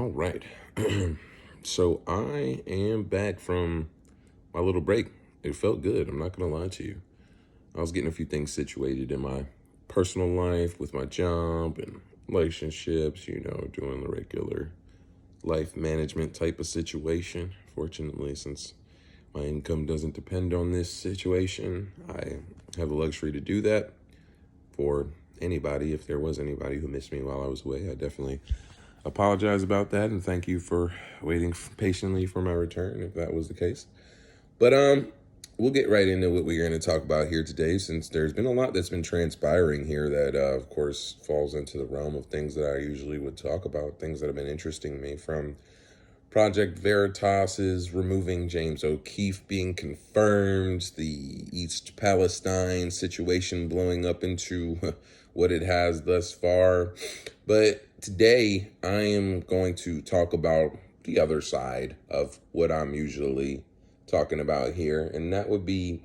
All right. So I am back from my little break. It felt good. I'm not going to lie to you. I was getting a few things situated in my personal life with my job and relationships, doing the regular life management type of situation. Fortunately, since my income doesn't depend on this situation, I have the luxury to do that for anybody. If there was anybody who missed me while I was away, I definitely apologize about that, and thank you for waiting patiently for my return if that was the case. But we'll get right into what we're going to talk about here today, since there's been a lot that's been transpiring here that of course falls into the realm of things that I usually would talk about, things that have been interesting me, from Project Veritas's removing James O'Keefe being confirmed, the East Palestine situation blowing up into what it has thus far. But today I am going to talk about the other side of what I'm usually talking about here, and that would be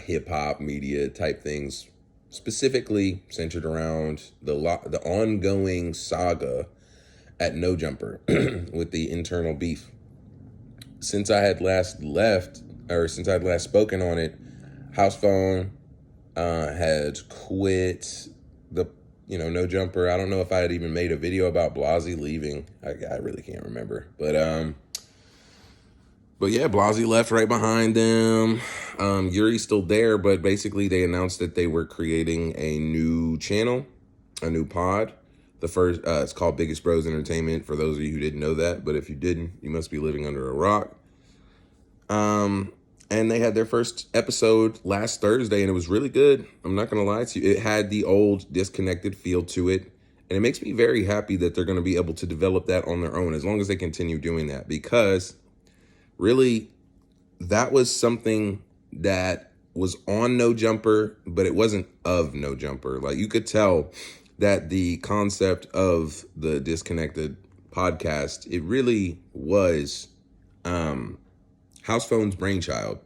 hip hop media type things, specifically centered around the ongoing saga at No Jumper with the internal beef. Since I had last spoken on it, Housephone had quit the No Jumper. I don't know if I had even made a video about Blazzy leaving. I really can't remember, but yeah, Blazzy left right behind them. Yuri's still there, but basically they announced that they were creating a new channel, a new pod. The first, it's called Biggest Bros Entertainment, for those of you who didn't know that, but if you didn't, you must be living under a rock. And they had their first episode last Thursday, and it was really good. I'm not going to lie to you. It had the old Disconnected feel to it, and it makes me very happy that they're going to be able to develop that on their own, as long as they continue doing that, because really, that was something that was on No Jumper, but it wasn't of No Jumper. Like, you could tell that the concept of the Disconnected podcast, it really was Housephone's brainchild.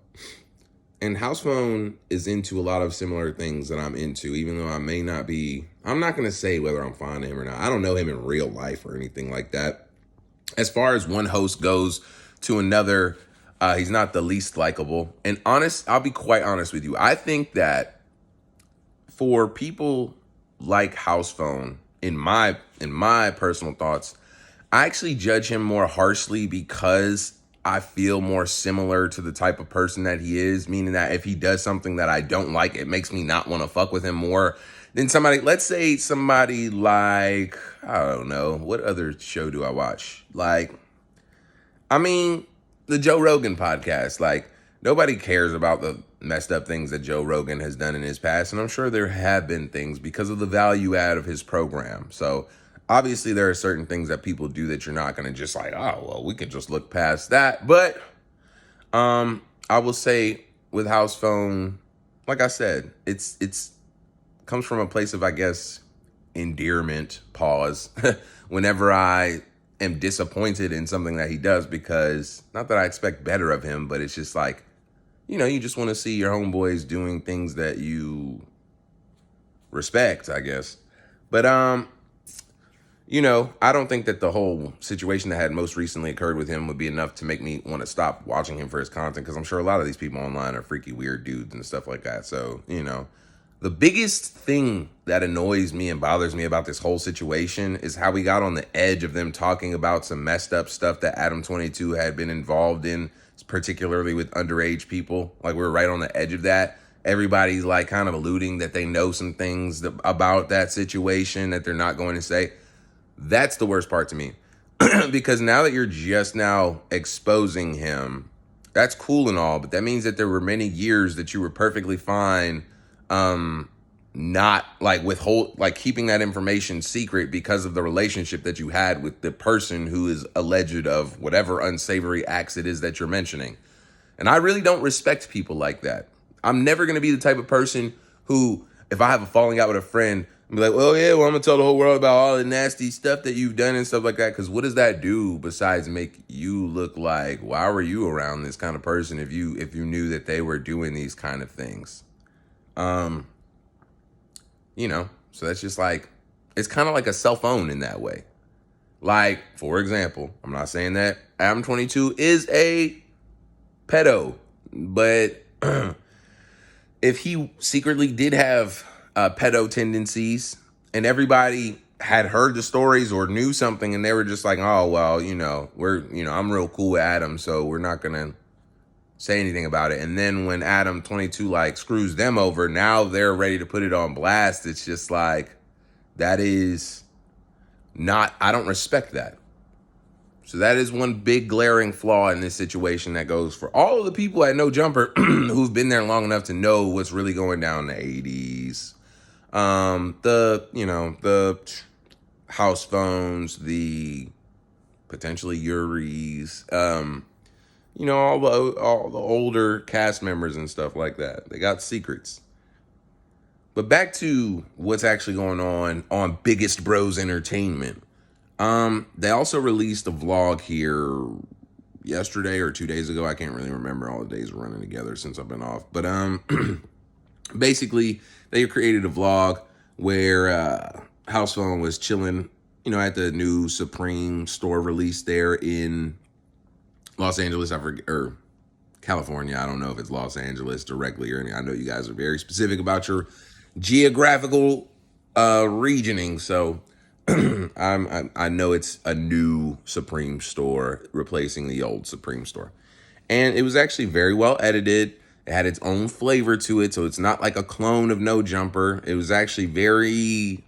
And Housephone is into a lot of similar things that I'm into, even though I'm not going to say whether I'm fond of him or not. I don't know him in real life or anything like that. As far as one host goes to another, he's not the least likable. And I'll be quite honest with you. I think that for people like Housephone, in my personal thoughts, I actually judge him more harshly because I feel more similar to the type of person that he is, meaning that if he does something that I don't like, it makes me not want to fuck with him more than somebody, let's say somebody like, I don't know, what other show do I watch? The Joe Rogan podcast. Like, nobody cares about the messed up things that Joe Rogan has done in his past, and I'm sure there have been things because of the value add of his program. So obviously there are certain things that people do that you're not going to just like, oh, well, we can just look past that. But I will say with Housephone, like I said, it's comes from a place of, I guess, endearment, pause, whenever I am disappointed in something that he does, because not that I expect better of him, but it's just like, you just want to see your homeboys doing things that you respect, I guess. But I don't think that the whole situation that had most recently occurred with him would be enough to make me want to stop watching him for his content, because I'm sure a lot of these people online are freaky weird dudes and stuff like that. So, the biggest thing that annoys me and bothers me about this whole situation is how we got on the edge of them talking about some messed up stuff that Adam 22 had been involved in, particularly with underage people. Like, we're right on the edge of that. Everybody's like kind of alluding that they know some things about that situation that they're not going to say. That's the worst part to me. Because now that you're just now exposing him, that's cool and all, but that means that there were many years that you were perfectly fine not keeping that information secret because of the relationship that you had with the person who is alleged of whatever unsavory acts it is that you're mentioning. And I really don't respect people like that. I'm never going to be the type of person who, if I have a falling out with a friend, I'm like, well, I'm going to tell the whole world about all the nasty stuff that you've done and stuff like that. Because what does that do besides make you look like, why were you around this kind of person if you knew that they were doing these kind of things? So that's just like, it's kind of like a cell phone in that way. Like, for example, I'm not saying that Adam 22 is a pedo, but if he secretly did have pedo tendencies and everybody had heard the stories or knew something and they were just like, oh, well, I'm real cool with Adam, so we're not going to say anything about it. And then when Adam 22 like screws them over, now they're ready to put it on blast. It's just like, that is not, I don't respect that. So that is one big glaring flaw in this situation that goes for all of the people at No Jumper who've been there long enough to know what's really going down in the 80s. The house phones, the potentially Yuri's, all the older cast members and stuff like that. They got secrets. But back to what's actually going on Biggest Bros Entertainment. They also released a vlog here yesterday or 2 days ago. I can't really remember. All the days are running together since I've been off. But basically, they created a vlog where Housephone was chilling, at the new Supreme store release there in Los Angeles, or California. I don't know if it's Los Angeles directly or anything. I know you guys are very specific about your geographical regioning, so I know it's a new Supreme store replacing the old Supreme store. And it was actually very well edited. It had its own flavor to it, so it's not like a clone of No Jumper. It was actually very,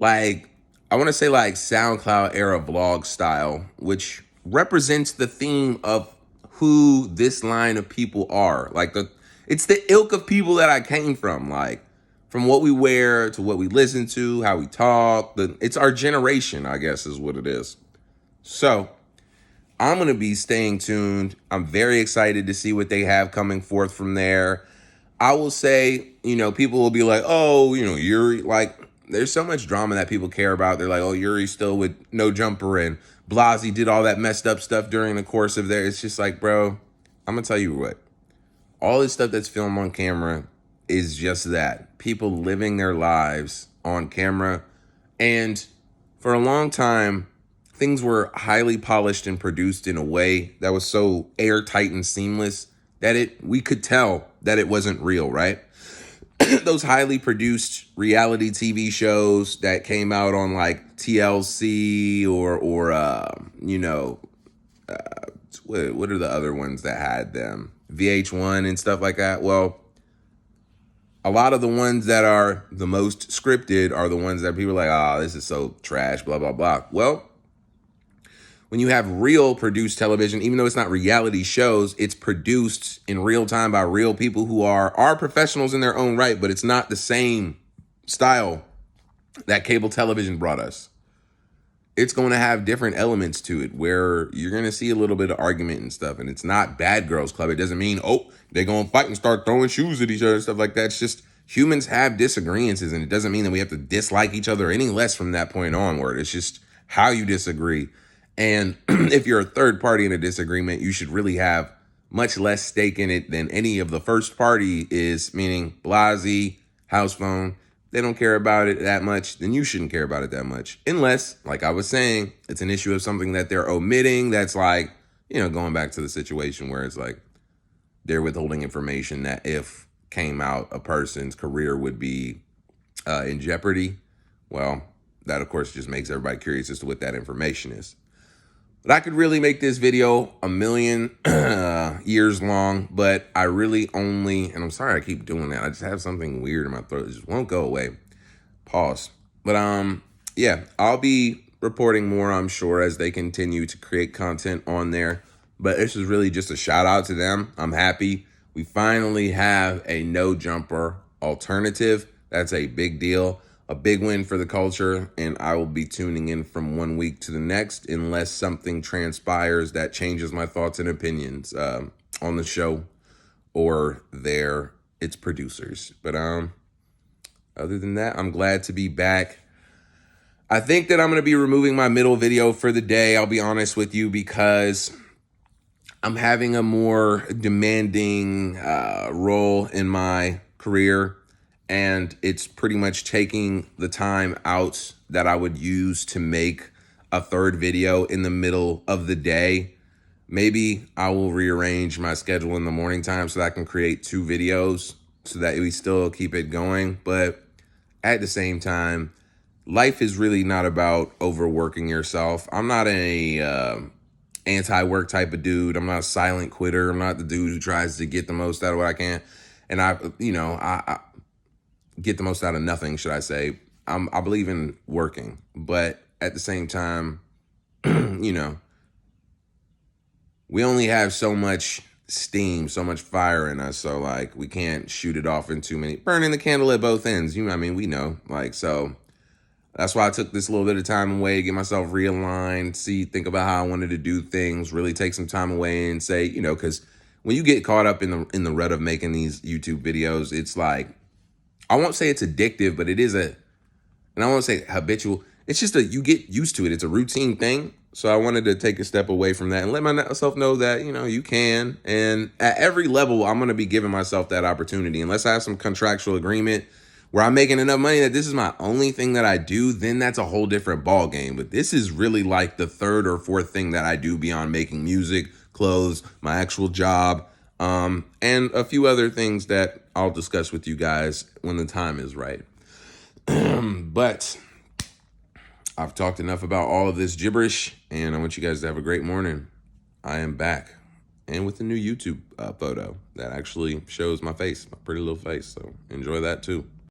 I want to say SoundCloud era vlog style, which represents the theme of who this line of people are. It's the ilk of people that I came from, from what we wear to what we listen to, how we talk. It's our generation, I guess, is what it is. So I'm going to be staying tuned. I'm very excited to see what they have coming forth from there. I will say, people will be like, oh, Yuriy, there's so much drama that people care about. They're like, oh, Yuri's still with No Jumper and Blazzy did all that messed up stuff during the course of there. It's just like, bro, I'm going to tell you what. All this stuff that's filmed on camera is just that. People living their lives on camera. And for a long time, things were highly polished and produced in a way that was so airtight and seamless that we could tell that it wasn't real, right? Those highly produced reality TV shows that came out on TLC or what are the other ones that had them? VH1 and stuff like that. Well, a lot of the ones that are the most scripted are the ones that people are like, oh, this is so trash, blah, blah, blah. Well, when you have real produced television, even though it's not reality shows, it's produced in real time by real people who are professionals in their own right, but it's not the same style that cable television brought us. It's going to have different elements to it where you're going to see a little bit of argument and stuff. And it's not Bad Girls Club. It doesn't mean, oh, they're going to fight and start throwing shoes at each other and stuff like that. It's just humans have disagreements, and it doesn't mean that we have to dislike each other any less from that point onward. It's just how you disagree. And if you're a third party in a disagreement, you should really have much less stake in it than any of the first party is, meaning Blazzy, Housephone. They don't care about it that much, then you shouldn't care about it that much. Unless, like I was saying, it's an issue of something that they're omitting that's going back to the situation where it's they're withholding information that if came out, a person's career would be in jeopardy. Well, that, of course, just makes everybody curious as to what that information is. But I could really make this video a million years long, but I really only, and I'm sorry I keep doing that. I just have something weird in my throat. It just won't go away. Pause. But yeah, I'll be reporting more, I'm sure, as they continue to create content on there. But this is really just a shout out to them. I'm happy. We finally have a No Jumper alternative. That's a big deal. A big win for the culture, and I will be tuning in from 1 week to the next unless something transpires that changes my thoughts and opinions on the show or its producers. But other than that, I'm glad to be back. I think that I'm going to be removing my middle video for the day, I'll be honest with you, because I'm having a more demanding role in my career. and it's pretty much taking the time out that I would use to make a third video in the middle of the day. Maybe I will rearrange my schedule in the morning time so that I can create 2 videos so that we still keep it going. But at the same time, life is really not about overworking yourself. I'm not a anti-work type of dude. I'm not a silent quitter. I'm not the dude who tries to get the most out of what I can. And I get the most out of nothing, should I say. I believe in working, but at the same time, we only have so much steam, so much fire in us. So like, we can't shoot it off in too many, burning the candle at both ends. We know, like, so that's why I took this little bit of time away to get myself realigned, think about how I wanted to do things, really take some time away and say, because when you get caught up in the rut of making these YouTube videos, it's like, I won't say it's addictive, but it is and I won't say habitual. It's just you get used to it. It's a routine thing. So I wanted to take a step away from that and let myself know that, you can. And at every level, I'm going to be giving myself that opportunity. Unless I have some contractual agreement where I'm making enough money that this is my only thing that I do, then that's a whole different ball game. But this is really like the third or fourth thing that I do beyond making music, clothes, my actual job, and a few other things that I'll discuss with you guys when the time is right. But I've talked enough about all of this gibberish, and I want you guys to have a great morning. I am back, and with a new YouTube photo that actually shows my face, my pretty little face. So enjoy that too.